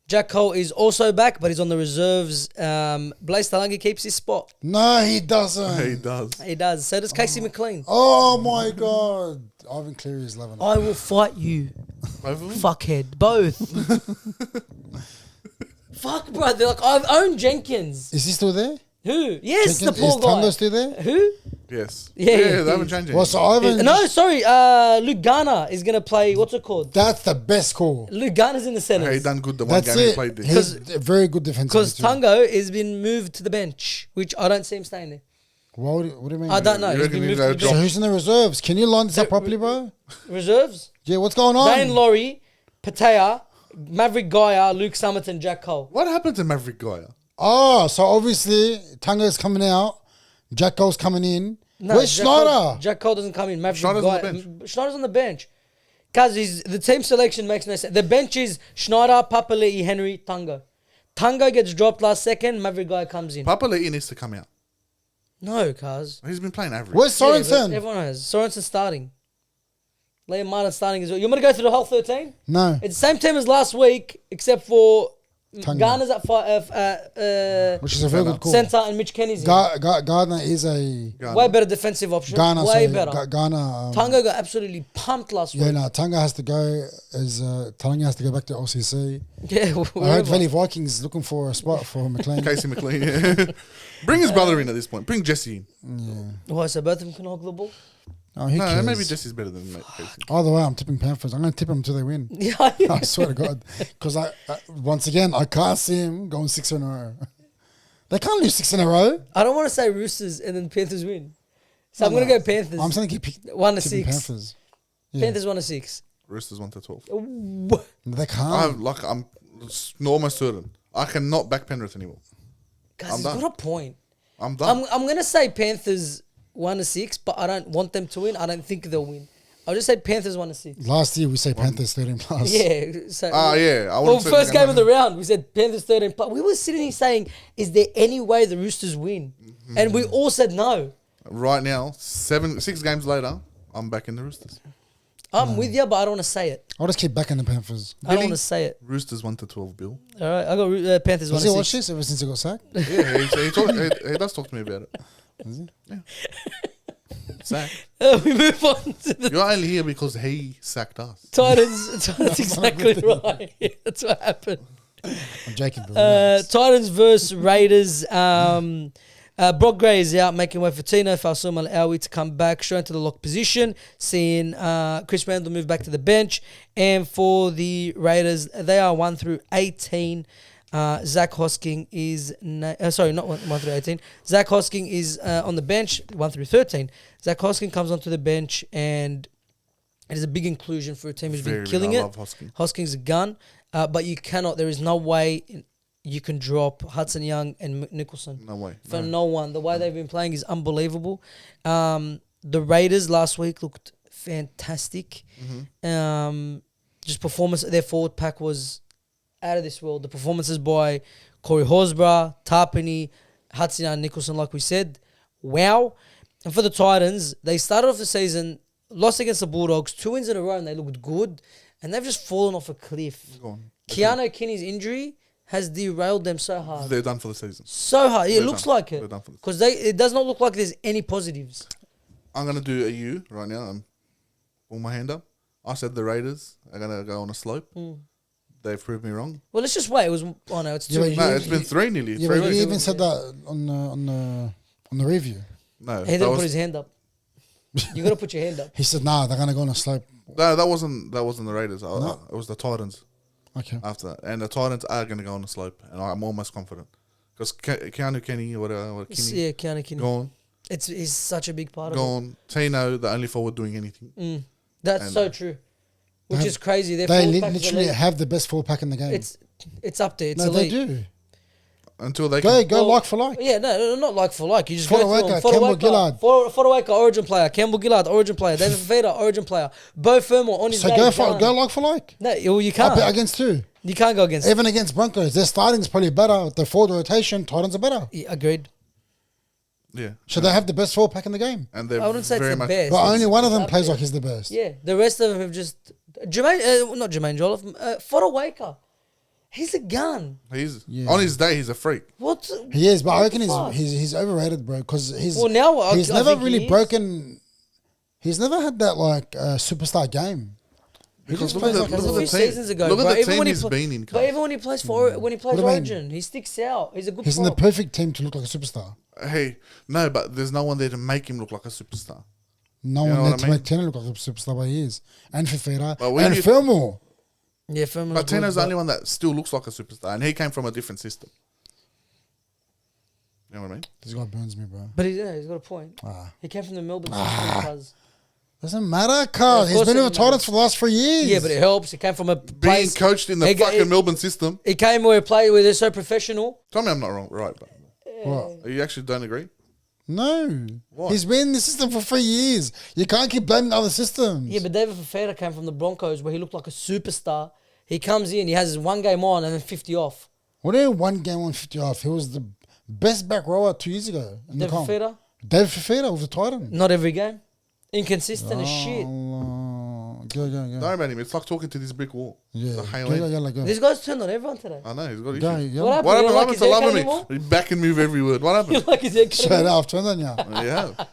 Jack Cole is also back, but he's on the reserves. Blaise Talangi keeps his spot. No, he doesn't. He does. He does. So does Casey McLean. Oh, my God. Ivan Cleary is loving it. I will fight you, Both of them? fuckhead. Both. Fuck, bro. They're like, I've owned Jenkins. Is he still there? Who? Yes, Jenkins, the poor is Tonga guy. still there? Who? Yes. Yeah, Yeah, they haven't changed Well, it. so Ivan... No, sorry. Luke Garner is going to play, what's it called? That's the best call. Luke Garner's in the centres. He done good the one That's game he it. played there. He's a very good defensive. Because Tungo has been moved to the bench, which I don't see him staying there. What do you mean? I don't know. You He's reckon been he's moved to the So bench. who's in the reserves? Can you line this up properly, bro? Reserves? Yeah, what's going on? Dane Laurie, Patea, Maverick Gaia, Luke Summerton, Jack Cole. What happened to Maverick Gaia? Oh, so obviously Tunga's coming out, Jack Cole's coming in. Where's Jack Schneider? Cole, Jack Cole doesn't come in. Maverick Schneider's on Gaia. the Schneider's on the bench. Because the team selection makes no sense. The bench is Schneider, Papali'i, Henry, Tungo. Tungo gets dropped last second, Maverick Gaia comes in. Papa Lee needs to come out. No, cuz. He's been playing average. Where's Yeah, but Sorensen? everyone knows. Sorensen starting. Liam Martin starting as well. You want me to go through the whole 13? No. It's the same team as last week, except for Tunga. Garner's at Which is a very good call. centre and Mitch Kenny's in. Gardner is a Garner. Way better defensive option. Garner. Way sorry, better. Garner. Tunga got absolutely pumped last Yeah, week. no, Tunga has to go as Talangi has to go back to OCC. Yeah, I heard wherever. Valley Vikings looking for a spot for McLean. Casey McLean. Yeah. Bring his brother in at this point. Bring Jesse in. Why, so both of them can hog the ball? Oh, who No, cares? maybe Jesse's better than Casey. Either way, I'm tipping Panthers. I'm going to tip them until they win. Yeah. I swear to God. Because once again, I can't see him going 6 in a row. They can't lose 6 in a row. I don't want to say Roosters and then Panthers win. So I'm going to go Panthers. I'm saying keep 1 to tipping 6. Panthers. Yeah. Panthers 1 to 6. Roosters 1 to 12. They can't. I'm almost certain. I cannot back Penrith anymore. Guys, I'm he's done. got a point. I'm done. I'm going to say Panthers 1 to 6, but I don't want them to win. I don't think they'll win. I'll just say Panthers 1 to 6. Last year, we say Panthers 13 plus. Yeah. So, Yeah. I well, wouldn't say first they're game gonna- of the round, we said Panthers 13 plus. We were sitting here saying, is there any way the Roosters win? And we all said no. Right now, 6 games later, I'm back in the Roosters. I'm with you, but I don't want to say it. I'll just keep backing the Panthers. I don't want to say it. Roosters 1-12, Bill. All right, I got Panthers 1-6. Has he watched this ever since he got sacked? Yeah, he does talk to me about it. Is he? Sack. We move on to the You're only here because he sacked us. Titans. That's exactly right. Yeah, that's what happened. I'm joking, bro. Titans versus Raiders. Brock Gray is out, making way for Tino Falsuma to come back, straight into the lock position, seeing Chris Randall move back to the bench. And for the Raiders, they are 1 through 18. Zach Hosking is... sorry, not 1 through 18. Zach Hosking is on the bench, 1 through 13. Zach Hosking comes onto the bench, and it is a big inclusion for a team who's been killing it. I love Hosking. Hosking's a gun, but you cannot... There is no way... you can drop Hudson Young and Nicholson. No way. For no one. The way they've been playing is unbelievable. The Raiders last week looked fantastic. Just performance, their forward pack was out of this world. The performances by Corey Horsburgh, Tarpany, Hudson Young, Nicholson, like we said. Wow. And for the Titans, they started off the season, lost against the Bulldogs, 2 wins in a row, and they looked good. And they've just fallen off a cliff. Keanu Kinney's injury has derailed them so hard. They're done for the season. So hard. It looks like They're it. done for the Because it does not look like there's any positives. I'm going to do a U right now. I'm pull my hand up. I said the Raiders are going to go on a slope. They've proved me wrong. Well, let's just wait. It was... Oh, no, it's 2. No, it's been 3 nearly. Yeah, 3 but you weeks. even said that on the review. No, He didn't put his hand up. You got to put your hand up. He said, "Nah, they're gonna go on a slope." no, that wasn't the Raiders. No? It was the Titans Okay. after that. And the Titans are going to go on a slope. And I'm almost confident. Because Keanu Kenny, whatever, Kenny, Yeah, Keanu Kinney. gone. He's such a big part of Gone. Tino, the only forward doing anything. it. That's And so true. Which is crazy. Their They forward pack is literally elite. have the best full pack in the game. It's up there. It's no, they elite. do. Until they Go Well, like for like. Yeah, no, not like for like. You just Fodawaker, go through them. Campbell Gillard. Fodawaker, Origin player. Campbell Gillard, Origin player. David Fafita, Origin player. Bo Fermor on his So day. go like for like. No, well, you can't. Against who? You can't go against. Even against Broncos, their starting's probably better. The forward rotation, Titans are better. Yeah, agreed. Yeah. So they have the best full pack in the game. And they're I wouldn't say it's very the much best. But It's- only one of it's them up plays there. like he's the best. Yeah, the rest of them have just not Jermaine Jolliffe. Fodawaker. He's a gun. He's Yeah. on his day. He's a freak. What? He is, but I reckon fuck? he's overrated, bro. Because he's Well, now I he's I never think he really is. broken. He's never had that like superstar game. He Because just look plays at like the- That was look a at few the team. seasons ago. Look at but the even team when he he's been in, But cuz. even when he plays for when he plays What do you mean? Origin, he sticks out. He's a good. He's in the prop. perfect team to look like a superstar. Hey, no, but there's no one there to make him look like a superstar. No You know one what there I to mean? make Tino look like a superstar, but he is. And Fafita. But when And you- Fillmore. Yeah, Fermor. But Tino's the only one that still looks like a superstar, and he came from a different system. You know what I mean? This guy burns me, bro. But he's got a point. Ah. He came from the Melbourne system. Cuz. Doesn't matter, Yeah, Carl. of He's course been it in the doesn't Titans for the last 3 years. Yeah, but it helps. He came from a Being place. coached in the He got- fucking Melbourne system. He came where he played where they're so professional. Tell me I'm not wrong, right? But What? you actually don't agree? No. Why? He's been in the system for 3 years. You can't keep blaming other systems. Yeah, but David Fafita came from the Broncos where he looked like a superstar. He comes in, he has his 1 game on and then 50 off. What do you mean 1 game on 50 off? He was the best back rower 2 years ago. In the David comp. Fafita, David Fafita with the Titans. not every game. Inconsistent as shit. Go. Don't worry about him. It's like talking to this brick wall. Yeah. The Halo. Go. This guy's turned on everyone today. I know, he's got Go, issues. go. What happened? What You happened? don't like What his happened to haircut loving anymore? me? Back and move every word. What You happened? like his haircut Shut anymore? up, turn on ya. Yeah.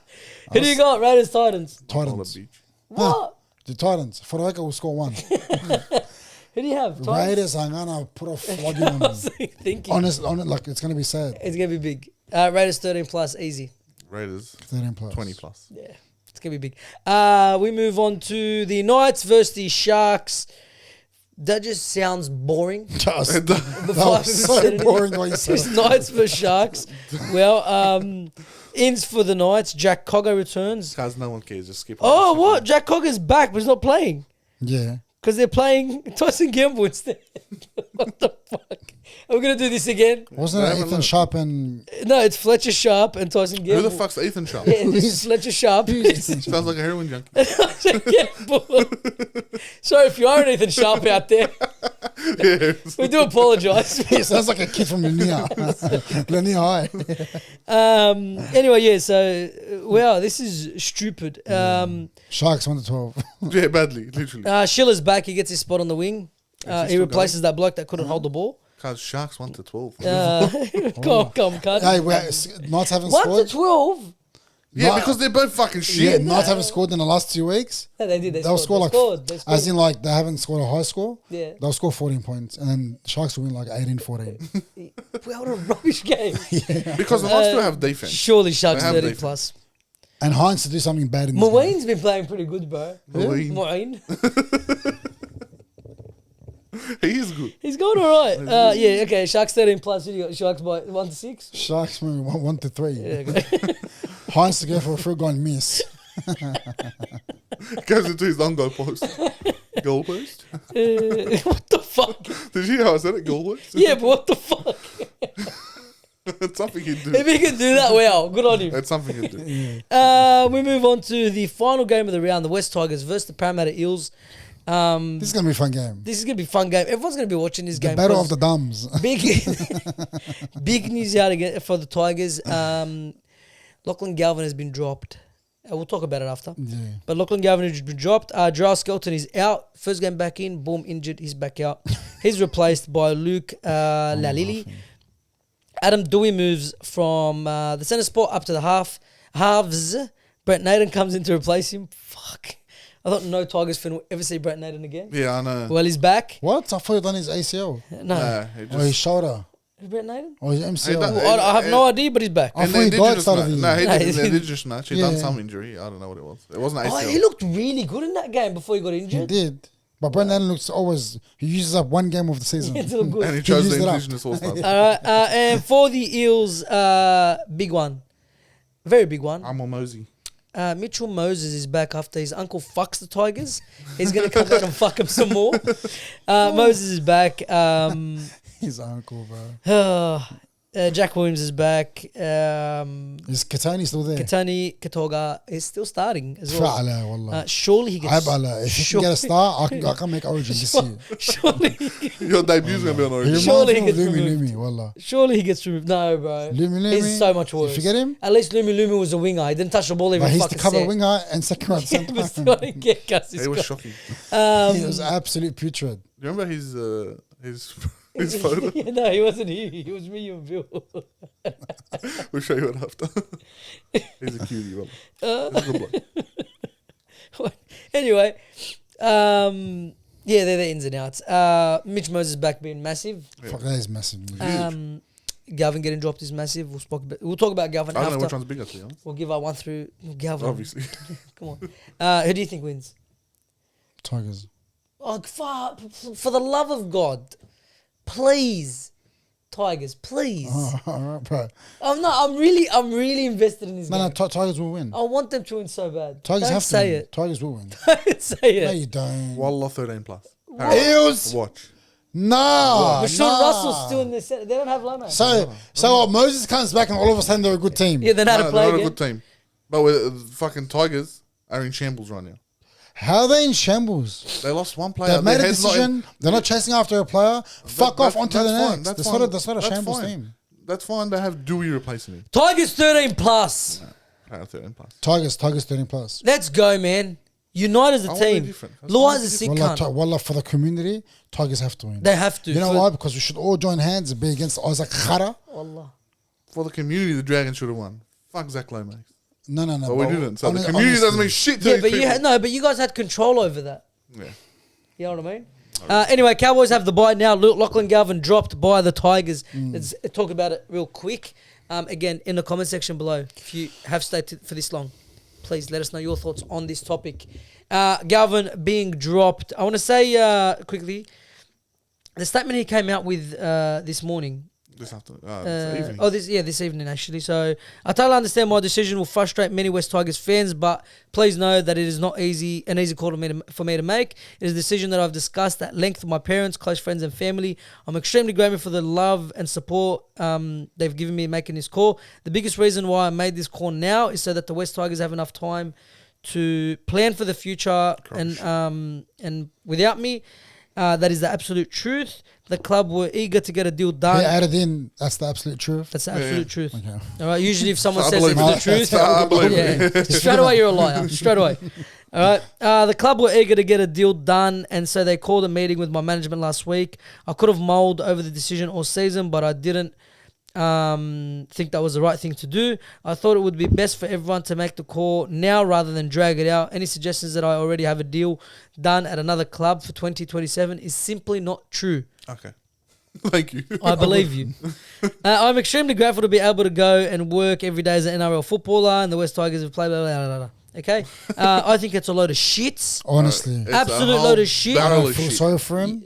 Who do you got? Raiders, Titans. All the Titans. beach. What? The Titans. Fodawaker will score 1. Who do you have? Titans? Raiders, I'm gonna put a flogging on I them. was thinking. Honest, like it's gonna be sad. It's going to be big. Raiders 13 plus, easy. Raiders 13 plus. 20 plus. Yeah, it's going to be big. We move on to the Knights versus the Sharks. That just sounds boring. Just, And, that Before I was even so said anything. boring the way you said It's it. Knights versus Sharks. Well, ins for the Knights. Jack Cogger returns. Cause no one cares. Just skip. Oh, on. what? Jack Cogger's back, but he's not playing. Yeah. Because they're playing Tyson Gamble instead. What the fuck? Are we going to do this again? Wasn't They it haven't Ethan looked. Sharp and No, it's Fletcher Sharp and Tyson Who Gamble. the fuck's Ethan Sharp? Yeah, it's Fletcher Sharp. Sounds like a heroin junkie. Tyson Gamble. Sorry if you are an Ethan Sharp out there. Yeah. We do apologise. He sounds like a kid from Linear. Linear High. Anyway, yeah. So wow, this is stupid. Sharks 1-12. Yeah, badly, literally. Schiller's back. He gets his spot on the wing. Is he He still replaces that bloke that couldn't hold the ball. Cause Sharks 1-12. Come, cut. Hey, Knights haven't 1 scored. to 12. Yeah, Not- because they're both fucking Yeah, shit. Knights haven't scored in the last 2 weeks. No, they did. They They'll scored. score They like, scored. as in like they haven't scored a high score. Yeah. They'll score 14 points, and then Sharks will win like 18-14. Well, what a rubbish game. Because the Knights still have defense. Surely Sharks They have 30 defense. plus. And Hines to do something bad in this game. Mu'in's been playing pretty good, bro. Mu'in. Mu'in. He is good. He's going all right. Yeah, okay. Sharks 13 plus. Who you got? Sharks by 1 to 6? Sharks moving 1-3. Yeah, okay. Hines to go for a free goal and miss. Goes into his own goal post. Goal post? What the fuck? Did you hear how I said it? Goal post? Yeah, but what the fuck? It's something he'd do. If he can do that, wow, good on him. It's something he'd do. We move on to the final game of the round, the West Tigers versus the Parramatta Eels. This is going to be a fun game. This is going to be a fun game. Everyone's going to be watching this The game. battle of 'cause the dumbs. big news out again for the Tigers. Lachlan Galvin has been dropped. We'll talk about it after. Yeah. But Lachlan Galvin has been dropped. Jarrell Skelton is out. First game back in. Boom, injured. He's back out. He's replaced by Luke Lalili. Adam Dewey moves from the centre spot up to the halves. Brett Naden comes in to replace him. Fuck. I thought no Tigers fan will ever see Brett Naden again. Yeah, I know. Well, he's back. What? I thought he'd done his ACL. No. He Or his shoulder. Is Brett Naden? Or his MCL. done- Well, I have no idea, but he's back. I In thought he the died Indigenous start of match. the No, year. he No, did he in the didn't. Indigenous match. He done Yeah. some injury. I don't know what it was. It wasn't Oh, ACL. he looked really good in that game before he got He injured. did. But Brendan looks always, he uses up one game of the season. It's all good. And he chose used the it up. Indigenous All-Stars. And for the Eels, big one. Very big one. Amo Mosey. Mitchell Moses is back after his uncle fucks the Tigers. He's going to come back and fuck him some more. Moses is back. His uncle, bro. Jack Williams is back. Is Katani still there? Katani Katoga is still starting as well. Fa'ala, wallah. Surely he gets... If he can get a star, I can make Origin this year. Surely, Your debut's going to be on He Origin. reminds Surely me he of gets Lumi removed. Lumi, wallah. surely he gets removed. No, bro. Lumi He's Lumi. so much worse. You forget him? At least Lumi was a winger. He didn't touch the ball even But he's the fucking cover set. winger and second row Yeah, centre. but still, I didn't get Gus. It was shocking. He was absolute putrid. Do you remember his photo? Yeah, no, he wasn't here. He was me and Bill. We'll show you it after. He's a cutie, well. He's a good bloke. Anyway, yeah, they're the ins and outs. Mitch Moses back being massive. Fuck, that is massive. Galvin getting dropped is massive. We'll talk about Galvin I don't know after. which one's bigger, to be honest. We'll give our one through Galvin. Obviously. Come on. Who do you think wins? Tigers. Oh, for the love of God, please, Tigers, please. Oh, all right, bro. I'm really invested in this No, game. no, Tigers will win. I want them to win so bad. Tigers Don't have to say win. it. Tigers will win. Don't say No, it. you don't. Wallah 13 plus. Eels! Watch. No. But Sean nah. Russell's still in the set. They don't have Lamo. So Moses comes back and all of a sudden they're a good team. Yeah, they know how to No, play they're not a again. good team. But with fucking Tigers are in shambles right now. How are they in shambles? They lost one player. They've made a Their head's not in- decision. They're not chasing after a player. Fuck off onto the that's fine, next. that's That's fine. not a That's shambles fine. team. That's fine. They have Dewey replacing him. Tigers 13 plus. 13 plus. Tigers 13 plus. Let's go, man. Unite as a I want to be team. different. Luai's a sick Wallah, cunt. wallah, for the community, Tigers have to win. They have to. You know For- why? Because we should all join hands and be against Isaac Khara. Wallah. For the community, the Dragons should have won. Fuck Zach Lomax. No. But we didn't. So the honestly- community doesn't mean shit to Yeah, these but people. but you guys had control over that. Yeah. You know what I mean? Anyway, Cowboys have the bye now. Lachlan Galvin dropped by the Tigers. Let's talk about it real quick. Again, in the comment section below, if you have stayed for this long, please let us know your thoughts on this topic. Galvin being dropped. I want to say quickly, the statement he came out with this morning. This afternoon. This evening. This evening actually. So I totally understand my decision will frustrate many West Tigers fans, but please know that it is not an easy call for me to make. It is a decision that I've discussed at length with my parents, close friends, and family. I'm extremely grateful for the love and support they've given me making this call. The biggest reason why I made this call now is so that the West Tigers have enough time to plan for the future and without me. That is the absolute truth. The club were eager to get a deal done. He added in, that's the absolute truth. That's the absolute truth. Okay. All right. Usually, if someone I says it's believe the it. truth, I believe yeah, straight away you're a liar. Straight away. All right. The club were eager to get a deal done, and so they called a meeting with my management last week. I could have mulled over the decision all season, but I didn't think that was the right thing to do. I thought it would be best for everyone to make the call now rather than drag it out. Any suggestions that I already have a deal done at another club for 2027 is simply not true. Okay. Thank you. I believe you. I'm extremely grateful to be able to go and work every day as an NRL footballer, and the West Tigers have played, blah, blah, blah, blah. Okay? I think it's a load of shits. Honestly. It's Absolute a whole load of shit. I barrel don't of feel shit. sorry for him.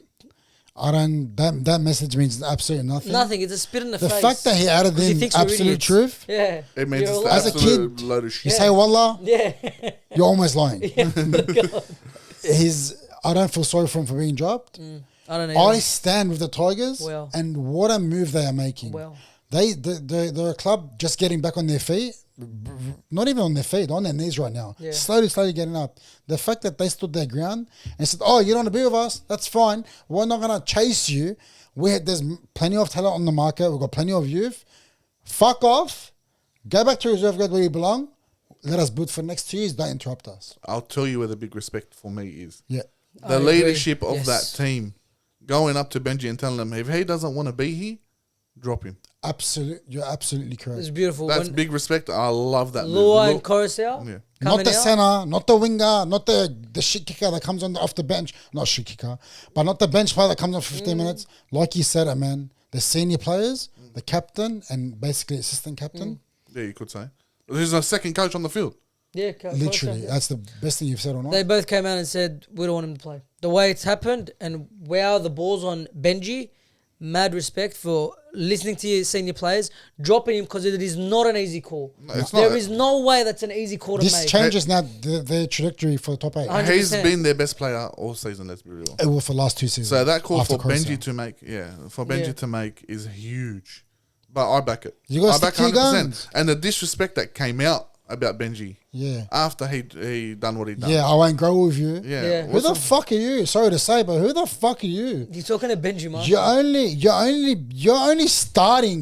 I don't. That message means absolutely nothing. Nothing. It's a spit in the The face. fact that he added 'Cause he in thinks we're absolute idiots. truth, Yeah. It means You're it's a the liar. As a absolute kid, load of you shit. say wallah, Yeah. you're almost lying. God. I don't feel sorry for him for being dropped. I don't know. I stand with the Tigers, Well. and what a move they are making. Well. They're a club just getting back on their feet. Not even on their feet, they're on their knees right now. Yeah. Slowly getting up. The fact that they stood their ground and said, "Oh, you don't want to be with us? That's fine. We're not gonna chase you. There's plenty of talent on the market. We've got plenty of youth. Fuck off. Go back to reserve grade where you belong. Let us build for the next 2 years. Don't interrupt us." I'll tell you where the big respect for me is. Yeah. The I agree. leadership of Yes. that team going up to Benji and telling him if he doesn't want to be here, drop him. You're absolutely correct. It's beautiful. That's When big respect. I love that. Lua move. and Coruscant Yeah. Not coming the out. center, not the winger, not the shit kicker that comes on off the bench. Not shit kicker, but not the bench player that comes on for 15 minutes. Like you said, man, the senior players, the captain, and basically assistant captain. Yeah, you could say. There's a second coach on the field. Yeah, Literally, Coruscant. that's the best thing you've said all night. They both came out and said, we don't want him to play. The way it's happened, and wow, the ball's on Benji. Mad respect for listening to your senior players, dropping him because it is not an easy call. No, it's There not. is no way that's an easy call to This make. changes now their trajectory for the top 8. 100%. He's been their best player all season, let's be real. It was for the last 2 seasons. So that call after for Benji Coruscant. to make, for Benji Yeah. to make is huge. But I back it. You gotta I stick back to your guns. And the disrespect that came out about Benji Yeah. after he done what he done. Yeah, I won't grow with you. Yeah. Who the fuck are you? Sorry to say, but who the fuck are you? You're talking to Benji Marshall. You're only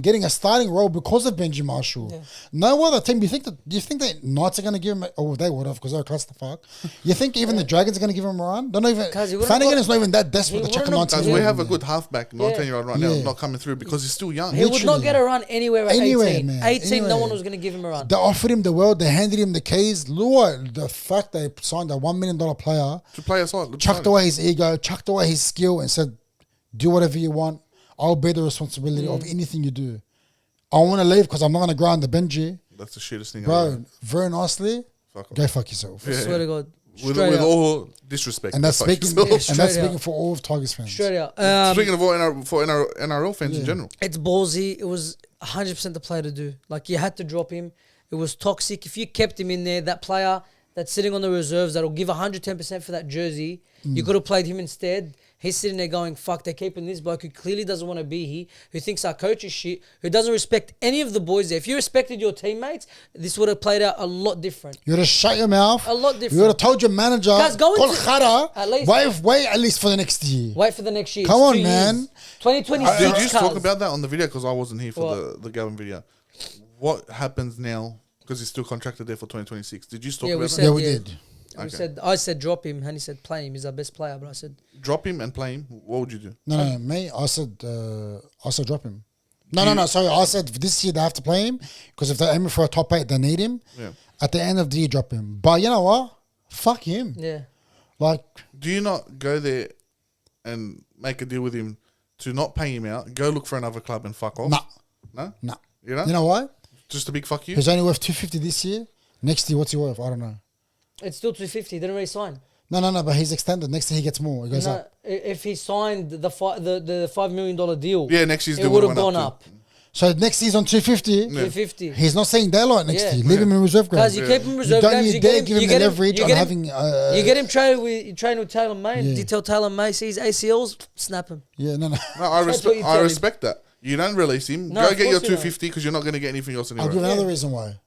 getting a starting role because of Benji Marshall. Yeah. No other team. Do you think that Knights are going to give him? They would have because they're a clusterfuck. You think even the Dragons are going to give him a run? Don't even. Cuz he wouldn't Flanagan got- is not even that desperate he to chuck a wouldn't have- 19. Because we have a good halfback, 19-year-old right now, Yeah. not coming through because he's still young. He would not Literally. get a run anywhere at Anywhere, 18. man. 18, no Anywhere. one was going to give him a run. They offered him the world. They handed him the keys. Lua, the fact they signed a $1 million player, To play aside. chucked away his ego, chucked away his skill, and said, "Do whatever you want. I'll bear the responsibility of anything you do. I want to leave because I'm not going to grind the Benji." That's the shittest thing Bro, very nicely, Fuck off. go fuck yourself. I swear to God. With Straight out. all disrespect. And that's go fuck speaking, yourself. and Straight that's out. speaking for all of Tigers fans. Straight out. Speaking of all NRL fans in general. It's ballsy. It was 100% the play to do. Like, you had to drop him. It was toxic. If you kept him in there, that player that's sitting on the reserves that'll give 110% for that jersey, you could have played him instead. He's sitting there going, fuck, they're keeping this bloke who clearly doesn't want to be here, who thinks our coach is shit, who doesn't respect any of the boys there. If you respected your teammates, this would have played out a lot different. You would have shut your mouth. A lot different. You would have told your manager, Guys, go "Call into- Khara, at least- wait at least for the next year." Wait for the next year. Come It's on, 2 man. years. 2026, Did you talk cuz. about that on the video? Because I wasn't here for What? the Galvin video. What happens now? Because he's still contracted there for 2026. Did you talk Yeah, we about said- that? Yeah, we yeah. did. And I said drop him, and he said play him. He's our best player. But I said Drop him and play him. What would you do? No, me. I said drop him. No. Sorry, I said this year they have to play him because if they're aiming for a top 8, they need him. Yeah. At the end of the year, drop him. But you know what? Fuck him. yeah. Like, Do you not go there and make a deal with him to not pay him out? Go look for another club and fuck off. nah, No. nah. You know. You know why? Just a big fuck you. He's only worth 250 this year. Next year, what's he worth? I don't know. It's still 250. He didn't really sign. No. But he's extended. Next year, he gets more. It goes No, up. if he signed the $5 million deal, Yeah, next year's it deal would have went gone up up. So next year's on 250. 250. He's not saying daylight next Yeah. year. Leave him in reserve grade. Guys, you keep him reserve don't games. you You dare get him. give him You the get him. leverage You on get him. having. You get him training with Taylor May. Yeah. Did you tell Taylor May sees ACLs? Snap him. Yeah, no. No, That's what you I tell him. respect that. You don't release him. No, Go of get your course you don't. 250 because you're not going to get anything else I'll anywhere. give another reason why.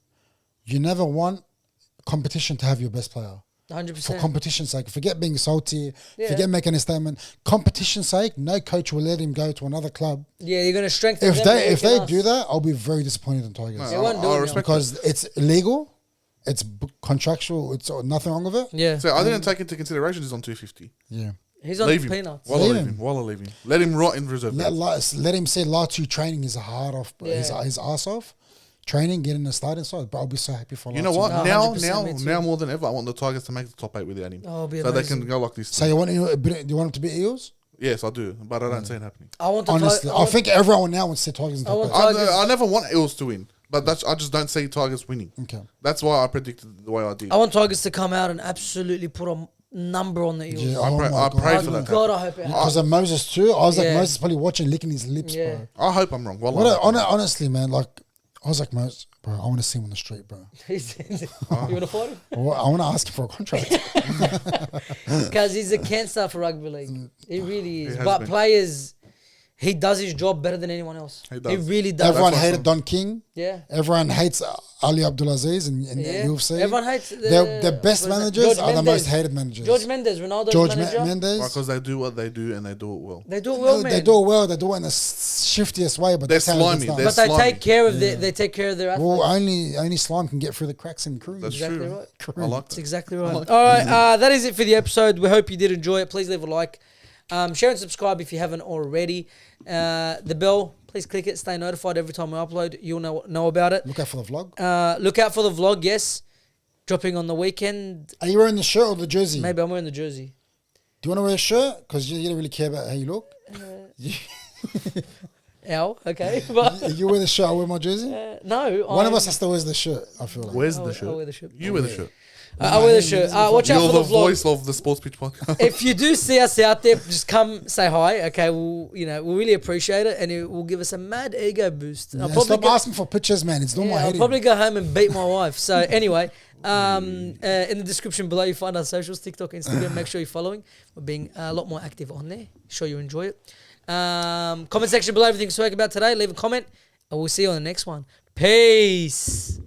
You never want competition to have your best player. 100%. for competition's sake. Forget being salty. Yeah. Forget making a statement. Competition's sake, no coach will let him go to another club. Yeah, you're going to strengthen If them, they making us. do that, I'll be very disappointed in Tigers. They won't do it now. respect Because it's illegal, it's contractual, it's nothing wrong with it. Yeah. So I didn't take into consideration he's on 250. Yeah. He's on Leave him. peanuts. While I Leave leave him. him. While I leave him. Let him rot in reserve. Let him say Latu training is a hard off, Yeah. his ass off. Training, getting the starting side, but I'll be so happy for You know Latu. what? No, now 100% me too. now more than ever, I want the Tigers to make the top 8 without him. Oh, it'll be so they amazing. can go like this. So you want him to be Eels? Yes, I do. But I don't see it happening. I want to Honestly, I think everyone now wants to see Tigers in I top want eight. Tigers- I never want Eels to win. But I just don't see Tigers winning. Okay. That's why I predicted the way I did. I want Tigers to come out and absolutely put a number on the Eels. Yeah, I oh pray- my I God. pray Oh for that. God, I hope it happens. Because of Moses too. I was like, Yeah. Moses probably watching, licking his lips, Yeah. bro. I hope I'm wrong. Well, Honestly, man, like, I was like, Moses, bro, I want to see him on the street, bro. You want to fight him? I want to ask him for a contract. Because he's a cancer for rugby league. He really is. has But been. players, he does his job better than anyone else. He He does. really does. Everyone why hated some- Don King. Yeah. Everyone hates Ali Abdulaziz in the Yeah. UFC. Everyone hates The best what is it? managers George are the Mendes. most hated managers. George Mendes, Ronaldo's George manager. Mendes. Because they do what they do and they do it well. They do it well, man. They do it well. They do it in the shiftiest way, but They're that's how it gets slimy. done. They're But they slimy. take care of they take care of their athletes. Well, only slime can get through the cracks in crews. That's Exactly true. right. I like That's that. exactly right. like All right, that is it for the episode. We hope you did enjoy it. Please leave a like, share and subscribe if you haven't already. The bell, please click it. Stay notified every time we upload. You'll know about it. Look out for the vlog. Look out for the vlog. Yes, dropping on the weekend. Are you wearing the shirt or the jersey? Maybe I'm wearing the jersey. Do you want to wear a shirt? Because you don't really care about how you look. Ow. Okay, but You wear the shirt, I wear my jersey. no. One of us has to wear the shirt, I feel like. Where's I'll the shirt? wear the shirt. You wear the shirt. I'll wear the shirt. Watch out You're for the the vlog. voice of the Sports Pitch podcast. If you do see us out there, just come say hi. Okay, we'll really appreciate it, and it will give us a mad ego boost. Yeah, stop asking for pictures, man. It's not my I'll head. probably go home and beat my wife. So anyway, in the description below you find our socials, TikTok, Instagram. Make sure you're following. We're being a lot more active on there. Sure you enjoy it. Comment section below everything we spoke about today. Leave a comment, and we'll see you on the next one. Peace.